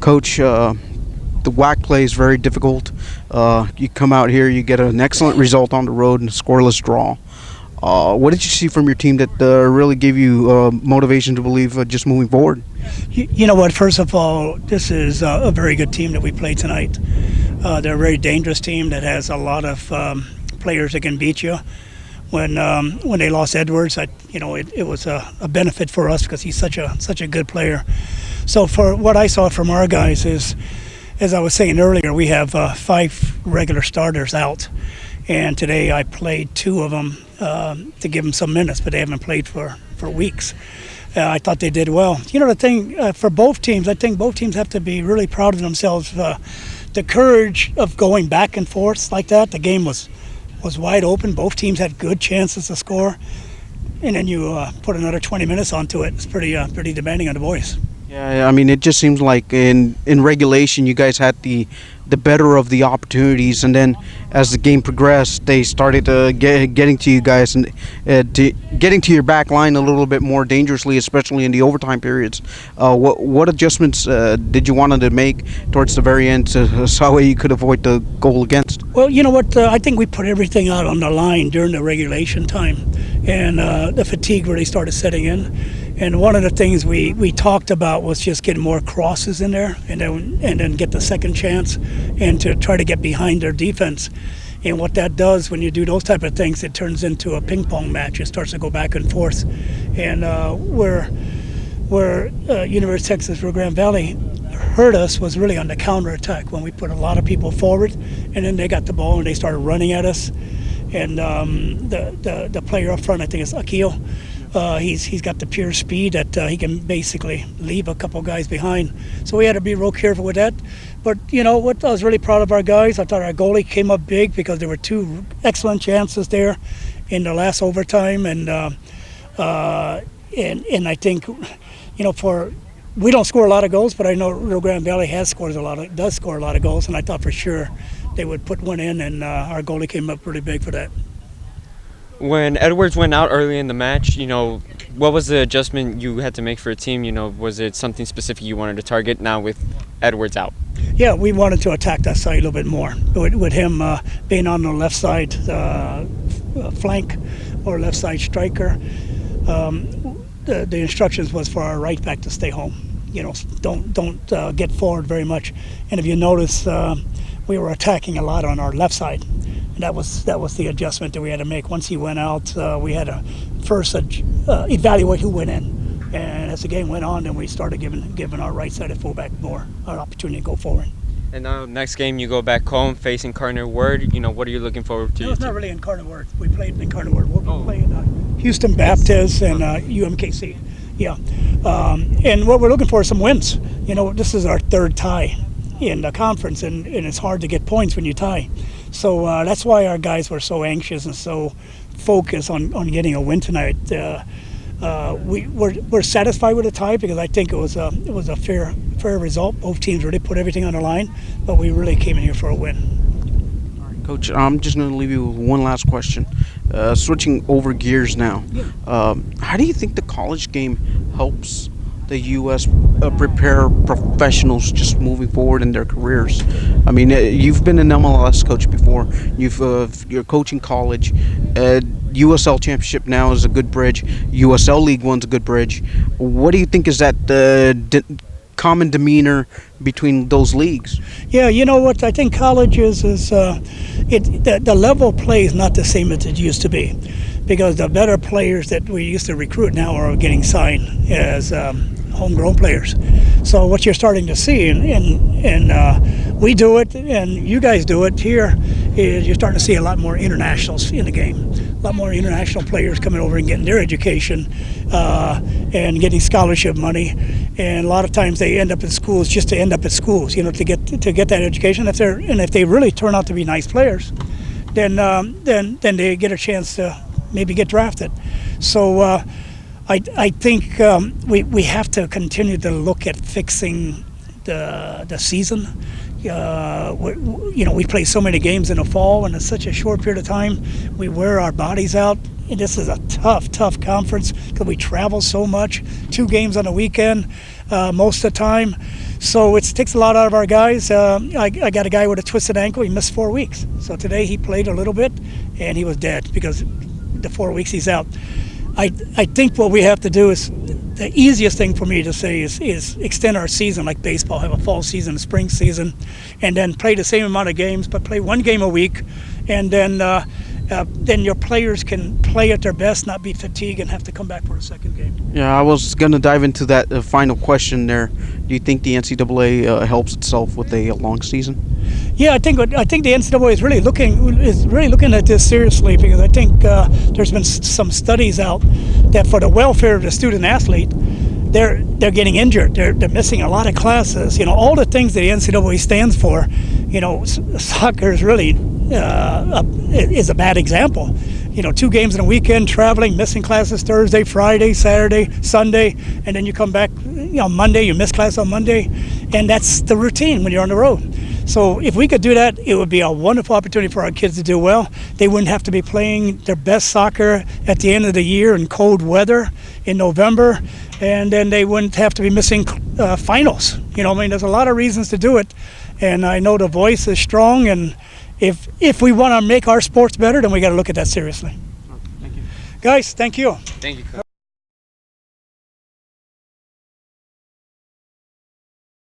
Coach, the WAC play is very difficult. You come out here, you get an excellent result on the road and a scoreless draw. What did you see from your team that really gave you motivation to believe just moving forward? You know what? First of all, this is a very good team that we played tonight. They're a very dangerous team that has a lot of players that can beat you. When they lost Edwards, it was a benefit for us because he's such a good player. So for what I saw from our guys is, as I was saying earlier, we have 5 regular starters out, and today I played 2 of them to give them some minutes, but they haven't played for weeks. I thought they did well. You know, the thing for both teams, I think both teams have to be really proud of themselves. The courage of going back and forth like that. The game was wide open. Both teams had good chances to score, and then you put another 20 minutes onto it. It's pretty demanding on the boys. Yeah, I mean, it just seems like in regulation you guys had the better of the opportunities, and then as the game progressed, they started getting to you guys and getting to your back line a little bit more dangerously, especially in the overtime periods. What adjustments did you want to make towards the very end so you could avoid the goal against? Well, you know what? I think we put everything out on the line during the regulation time, and the fatigue really started setting in. And one of the things we talked about was just getting more crosses in there, and then get the second chance, and to try to get behind their defense. And what that does when you do those type of things, it turns into a ping pong match. It starts to go back and forth. And where University of Texas Rio Grande Valley hurt us was really on the counterattack when we put a lot of people forward, and then they got the ball and they started running at us. And the player up front, I think it's Akil. He's got the pure speed that he can basically leave a couple guys behind. So we had to be real careful with that. But you know what? I was really proud of our guys. I thought our goalie came up big because there were 2 excellent chances there in the last overtime, and I think, you know, we don't score a lot of goals, but I know Rio Grande Valley does score a lot of goals, and I thought for sure they would put one in, and our goalie came up pretty big for that. When Edwards went out early in the match, you know, what was the adjustment you had to make for a team? You know, was it something specific you wanted to target now with Edwards out? Yeah, we wanted to attack that side a little bit more. With him being on the left side flank or left side striker, the instructions was for our right back to stay home. You know, don't get forward very much. And if you notice, we were attacking a lot on our left side. And that was the adjustment that we had to make. Once he went out, we had to first evaluate who went in. And as the game went on, then we started giving our right-sided fullback more an opportunity to go forward. And now next game you go back home facing Cardinal Word. You know, what are you looking forward to? No, it's not really in Cardinal Word. We played in Cardinal Word. We'll be playing Houston Baptist and UMKC. Yeah. And what we're looking for is some wins. You know, this is our 3rd tie in the conference, and it's hard to get points when you tie. So that's why our guys were so anxious and so focused on getting a win tonight. We're satisfied with the tie because I think it was a fair result. Both teams really put everything on the line, but we really came in here for a win. All right, Coach, I'm just going to leave you with one last question. Switching over gears now, how do you think the college game helps the U.S. Prepare professionals just moving forward in their careers? I mean, you've been an MLS coach before. You're coaching college. USL Championship now is a good bridge. USL League One's a good bridge. What do you think is that common demeanor between those leagues? Yeah, you know what? I think college the level of play is not the same as it used to be, because the better players that we used to recruit now are getting signed as homegrown players. So what you're starting to see, and we do it, and you guys do it here, is you're starting to see a lot more internationals in the game. A lot more international players coming over and getting their education and getting scholarship money. And a lot of times they end up in schools just to end up at schools, you know, to get that education. If they really turn out to be nice players, then they get a chance to maybe get drafted. So I think we have to continue to look at fixing the season. We play so many games in the fall, and it's such a short period of time. We wear our bodies out. And this is a tough conference because we travel so much. 2 games on the weekend most of the time. So it takes a lot out of our guys. I got a guy with a twisted ankle. He missed 4 weeks. So today he played a little bit, and he was dead because the 4 weeks he's out. I think what we have to do is, the easiest thing for me to say is extend our season like baseball, have a fall season, a spring season, and then play the same amount of games, but play one game a week, and then your players can play at their best, not be fatigued, and have to come back for a second game. Yeah, I was gonna dive into that final question there. Do you think the NCAA helps itself with a long season? Yeah, I think the NCAA is really looking at this seriously, because I think there's been some studies out that for the welfare of the student athlete, they're getting injured. They're missing a lot of classes. You know, all the things that the NCAA stands for. You know, soccer is really is a bad example. You know, 2 games in a weekend, traveling, missing classes Thursday, Friday, Saturday, Sunday, and then you come back, you know, Monday, you miss class on Monday, and that's the routine when you're on the road. So if we could do that, it would be a wonderful opportunity for our kids to do well. They wouldn't have to be playing their best soccer at the end of the year in cold weather in November, and then they wouldn't have to be missing finals. You know, I mean, there's a lot of reasons to do it, and I know the voice is strong, and if we want to make our sports better, then we got to look at that seriously. Thank you. Guys, thank you. Thank you, Coach.